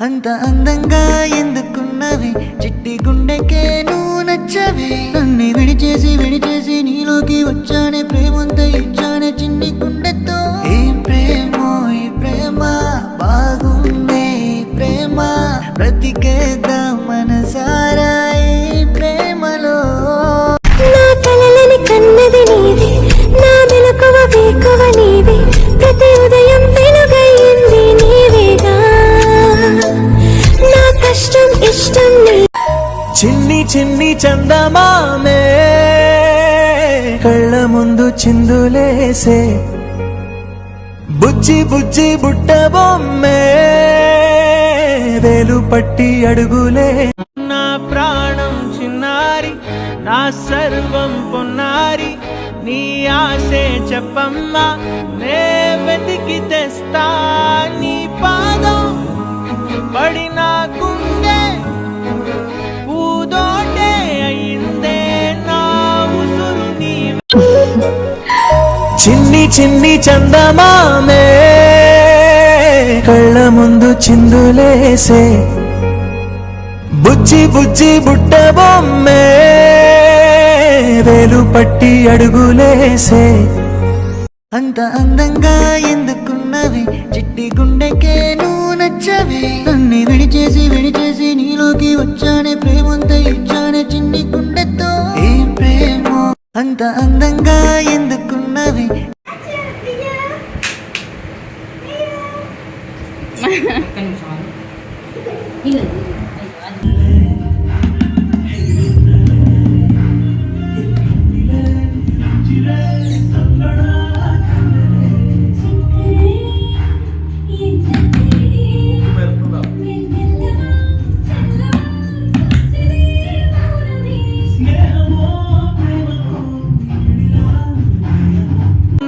అంత అందంగా ఎందుకున్నవి చిట్టి గుండెకే నువ్వు నచ్చవి నన్ను విడిచేసి నీలోకి వచ్చానే ప్రేమంతా ఇచ్చానే చిన్ని గుండెతో ఏం ప్రేమో ఈ ప్రేమ బాగుందే ప్రేమ బ్రతికేద్దాం మనసారా ఈ ప్రేమలో నా కలలని కన్నది నీవే నా మెలకువ వేకువ నీవే ప్రతి ఉదయం వెలుగయ్యింది నీవేగా నా కష్టం ఇష్టం నీ చిన్ని చిన్ని చందమామే కళ్ళ ముందు చిందులేసే బుజ్జి బుజ్జి బుట్ట బొమ్మే వేలు పట్టి అడుగులే నా ప్రాణం చిన్నారి నా సర్వం పొన్నారి నీ ఆశే చెప్పమ్మా నే వెతికి తెస్తా నీ పాదం పడిన గుండె పూదోటే అయిందే నా ఉసురు నీవే చిన్ని చిన్ని చందమామే కళ్ళ ముందు చిందులేసే బుజ్జి బుజ్జి బుట్ట బొమ్మే వేలు పట్టి అడుగులేసే అంత అందంగా ఎందుకున్నవి చిట్టి గుండెకే నువ్వు నచ్చవి నన్ను విడిచేసి నీలోకి వచ్చానే ప్రేమంతా ఇచ్చానే చిన్ని గుండెతో ఏం ప్రేమో అంత అందంగా ఎందుకున్నవి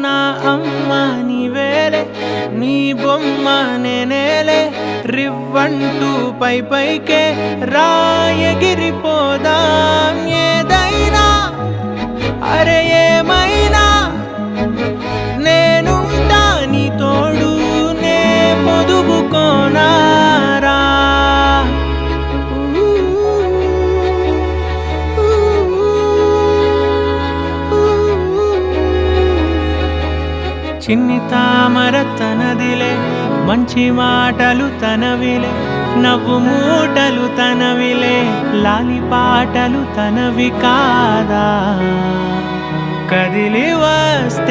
నా అమ్మ నీవేలే నీ బొమ్మ నేనేలే రివ్వంటూ పై పైకే రాయగిరిపోదాం ఏదైనా అరే ఏమైనా నేనుంటా నీ తోడు నే పొదుగుకోనారా చిన్ని తామర తనదిలే మంచి మాటలు తనవిలే నవ్వు మూటలు తనవిలే లాలి పాటలు తనవి కాదా కదిలి వస్తే